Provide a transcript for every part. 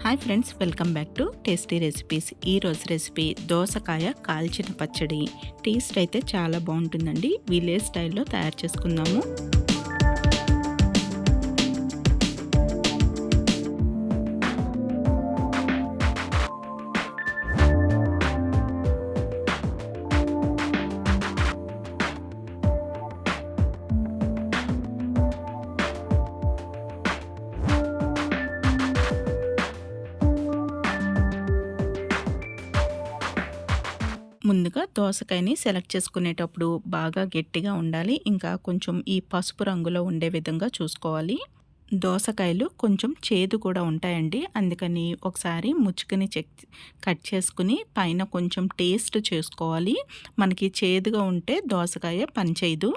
Hi friends, welcome back to tasty recipes. ఈరోజు recipe దోసకాయ కాల్చిన పచ్చడి. టేస్ట్ అయితే చాలా బాగుంటుందండి. విలేజ్ స్టైల్లో తయారు చేసుకుందాము. ముందుగా దోసకాయని సెలెక్ట్ చేసుకునేటప్పుడు బాగా గట్టిగా ఉండాలి. ఇంకా కొంచెం ఈ పసుపు రంగులో ఉండే విధంగా చూసుకోవాలి. దోసకాయలు కొంచెం చేదు కూడా ఉంటాయండి. అందుకని ఒకసారి ముచ్చుకుని కట్ చేసుకుని పైన కొంచెం టేస్ట్ చేసుకోవాలి. మనకి చేదుగా ఉంటే దోసకాయ పనిచేయదు.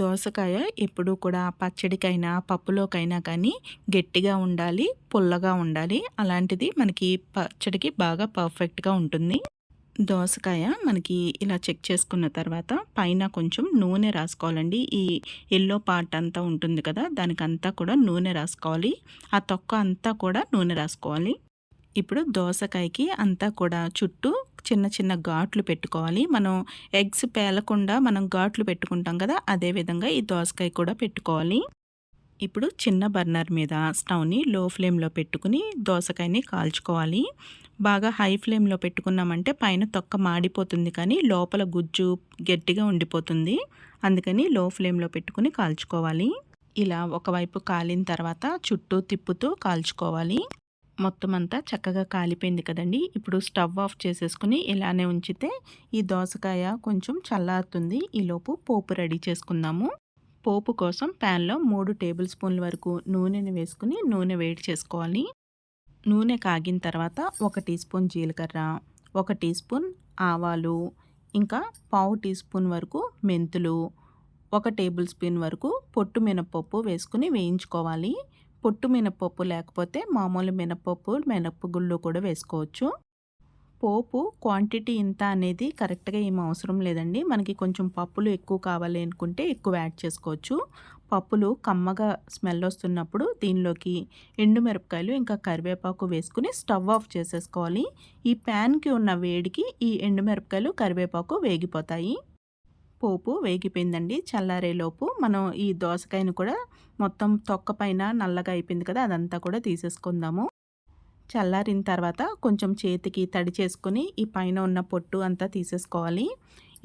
దోసకాయ ఎప్పుడూ కూడా పచ్చడికైనా పప్పులోకైనా కానీ గట్టిగా ఉండాలి, పుల్లగా ఉండాలి. అలాంటిది మనకి పచ్చడికి బాగా పర్ఫెక్ట్గా ఉంటుంది. దోసకాయ మనకి ఇలా చెక్ చేసుకున్న తర్వాత పైన కొంచెం నూనె రాసుకోవాలండి. ఈ ఎల్లో పార్ట్ అంతా ఉంటుంది కదా, దానికంతా కూడా నూనె రాసుకోవాలి. ఆ తొక్క అంతా కూడా నూనె రాసుకోవాలి. ఇప్పుడు దోసకాయకి అంతా కూడా చుట్టూ చిన్న చిన్న ఘాట్లు పెట్టుకోవాలి. మనం ఎగ్స్ పేలకుండా మనం ఘాట్లు పెట్టుకుంటాం కదా, అదేవిధంగా ఈ దోసకాయ కూడా పెట్టుకోవాలి. ఇప్పుడు చిన్న బర్నర్ మీద స్టవ్ని లో ఫ్లేమ్లో పెట్టుకుని దోసకాయని కాల్చుకోవాలి. బాగా హై ఫ్లేమ్లో పెట్టుకున్నామంటే పైన తొక్క మాడిపోతుంది, కానీ లోపల గుజ్జు గట్టిగా ఉండిపోతుంది. అందుకని లో ఫ్లేమ్లో పెట్టుకుని కాల్చుకోవాలి. ఇలా ఒకవైపు కాలిన తర్వాత చుట్టూ తిప్పుతూ కాల్చుకోవాలి. మొత్తం అంతా చక్కగా కాలిపోయింది కదండి. ఇప్పుడు స్టవ్ ఆఫ్ చేసేసుకుని ఇలానే ఉంచితే ఈ దోసకాయ కొంచెం చల్లారుతుంది. ఈలోపు పోపు రెడీ చేసుకుందాము. పోపు కోసం ప్యాన్లో 3 టేబుల్ స్పూన్ల వరకు నూనెని వేసుకుని నూనె వేడి చేసుకోవాలి. నూనె కాగిన తర్వాత 1 టీ స్పూన్ జీలకర్ర, 1 టీ స్పూన్ ఆవాలు, ఇంకా పావు టీ స్పూన్ వరకు మెంతులు, 1 టేబుల్ స్పూన్ వరకు పొట్టు మినపప్పు వేసుకుని వేయించుకోవాలి. పొట్టు మినపప్పు లేకపోతే మామూలు మినపప్పు, మినపగుళ్ళు కూడా వేసుకోవచ్చు. పోపు క్వాంటిటీ ఇంత అనేది కరెక్ట్గా ఏం అవసరం లేదండి. మనకి కొంచెం పప్పులు ఎక్కువ కావాలి అనుకుంటే ఎక్కువ యాడ్ చేసుకోవచ్చు. పప్పులు కమ్మగా స్మెల్ వస్తున్నప్పుడు దీనిలోకి ఎండుమిరపకాయలు ఇంకా కరివేపాకు వేసుకుని స్టవ్ ఆఫ్ చేసేసుకోవాలి. ఈ ప్యాన్కి ఉన్న వేడికి ఈ ఎండుమిరపకాయలు కరివేపాకు వేగిపోతాయి. పోపు వేగిపోయిందండి. చల్లారేలోపు మనం ఈ దోసకాయను కూడా మొత్తం తొక్క పైన నల్లగా అయిపోయింది కదా, అదంతా కూడా తీసేసుకుందాము. చల్లారిన తర్వాత కొంచెం చేతికి తడి చేసుకొని ఈ పైన ఉన్న పొట్టు అంతా తీసేసుకోవాలి.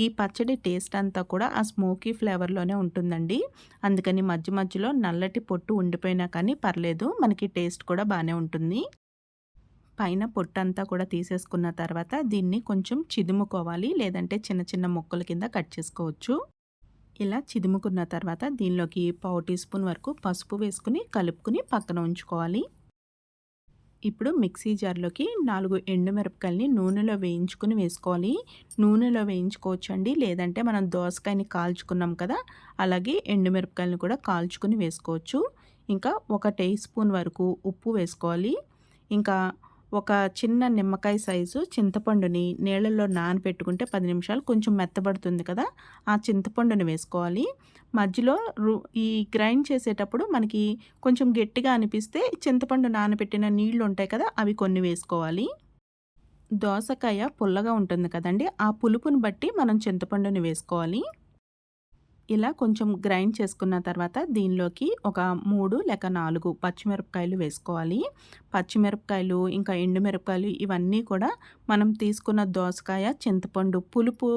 ఈ పచ్చడి టేస్ట్ అంతా కూడా ఆ స్మోకీ ఫ్లేవర్లోనే ఉంటుందండి. అందుకని మధ్య మధ్యలో నల్లటి పొట్టు ఉండిపోయినా కానీ పర్లేదు, మనకి టేస్ట్ కూడా బాగానే ఉంటుంది. పైన పొట్టు అంతా కూడా తీసేసుకున్న తర్వాత దీన్ని కొంచెం చిదుముకోవాలి, లేదంటే చిన్న చిన్న ముక్కల కింద కట్ చేసుకోవచ్చు. ఇలా చిదుముకున్న తర్వాత దీనిలోకి పావు టీ స్పూన్ వరకు పసుపు వేసుకుని కలుపుకుని పక్కన ఉంచుకోవాలి. ఇప్పుడు మిక్సీ జార్లోకి 4 ఎండుమిరపకాయలని నూనెలో వేయించుకుని వేసుకోవాలి. నూనెలో వేయించుకోవచ్చు అండి, లేదంటే మనం దోసకాయని కాల్చుకున్నాం కదా, అలాగే ఎండుమిరపకాయలను కూడా కాల్చుకుని వేసుకోవచ్చు. ఇంకా 1 టీ స్పూన్ వరకు ఉప్పు వేసుకోవాలి. ఇంకా ఒక చిన్న నిమ్మకాయ సైజు చింతపండుని నీళ్ళల్లో నానబెట్టుకుంటే 10 నిమిషాలు కొంచెం మెత్తబడుతుంది కదా, ఆ చింతపండుని వేసుకోవాలి. మధ్యలో ఈ గ్రైండ్ చేసేటప్పుడు మనకి కొంచెం గట్టిగా అనిపిస్తే చింతపండు నానబెట్టిన నీళ్ళు ఉంటాయి కదా, అవి కొన్ని వేసుకోవాలి. దోసకాయ పుల్లగా ఉంటుంది కదండి, ఆ పులుపుని బట్టి మనం చింతపండుని వేసుకోవాలి. ఇలా కొంచెం గ్రైండ్ చేసుకున్న తర్వాత దీనిలోకి ఒక 3 లేక 4 పచ్చిమిరపకాయలు వేసుకోవాలి. పచ్చిమిరపకాయలు ఇంకా ఎండుమిరపకాయలు ఇవన్నీ కూడా మనం తీసుకున్న దోసకాయ చింతపండు పులుపు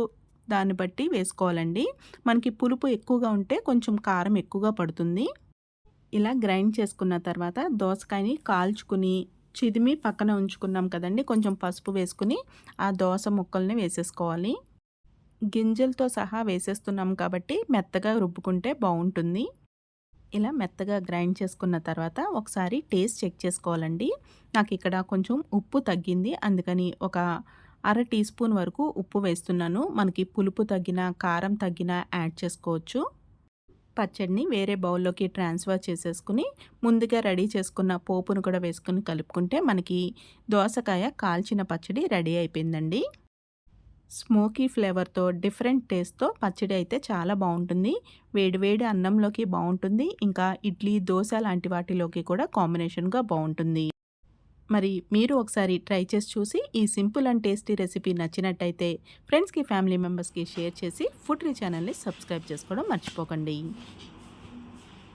దాన్ని బట్టి వేసుకోవాలండి. మనకి పులుపు ఎక్కువగా ఉంటే కొంచెం కారం ఎక్కువగా పడుతుంది. ఇలా గ్రైండ్ చేసుకున్న తర్వాత దోసకాయని కాల్చుకుని చిదిమి పక్కన ఉంచుకున్నాం కదండి, కొంచెం పసుపు వేసుకుని ఆ దోస ముక్కల్ని వేసేసుకోవాలి. గింజలతో సహా వేసేస్తున్నాం కాబట్టి మెత్తగా రుబ్బుకుంటే బాగుంటుంది. ఇలా మెత్తగా గ్రైండ్ చేసుకున్న తర్వాత ఒకసారి టేస్ట్ చెక్ చేసుకోవాలండి. నాకు ఇక్కడ కొంచెం ఉప్పు తగ్గింది, అందుకని ఒక అర టీ స్పూన్ వరకు ఉప్పు వేస్తున్నాను. మనకి పులుపు తగ్గిన కారం తగ్గిన యాడ్ చేసుకోవచ్చు. పచ్చడిని వేరే బౌల్లోకి ట్రాన్స్ఫర్ చేసేసుకుని ముందుగా రెడీ చేసుకున్న పోపును కూడా వేసుకుని కలుపుకుంటే మనకి దోసకాయ కాల్చిన పచ్చడి రెడీ అయిపోయిందండి. స్మోకీ ఫ్లేవర్తో డిఫరెంట్ టేస్ట్తో పచ్చడి అయితే చాలా బాగుంటుంది. వేడివేడి అన్నంలోకి బాగుంటుంది, ఇంకా ఇడ్లీ దోశ లాంటి వాటిలోకి కూడా కాంబినేషన్గా బాగుంటుంది. మరి మీరు ఒకసారి ట్రై చేసి చూసి ఈ సింపుల్ అండ్ టేస్టీ రెసిపీ నచ్చినట్టయితే ఫ్రెండ్స్‌కి, ఫ్యామిలీ మెంబర్స్‌కి షేర్ చేసి ఫుడ్ రీ ఛానల్‌ని సబ్స్క్రైబ్ చేసుకోవడం మర్చిపోకండి.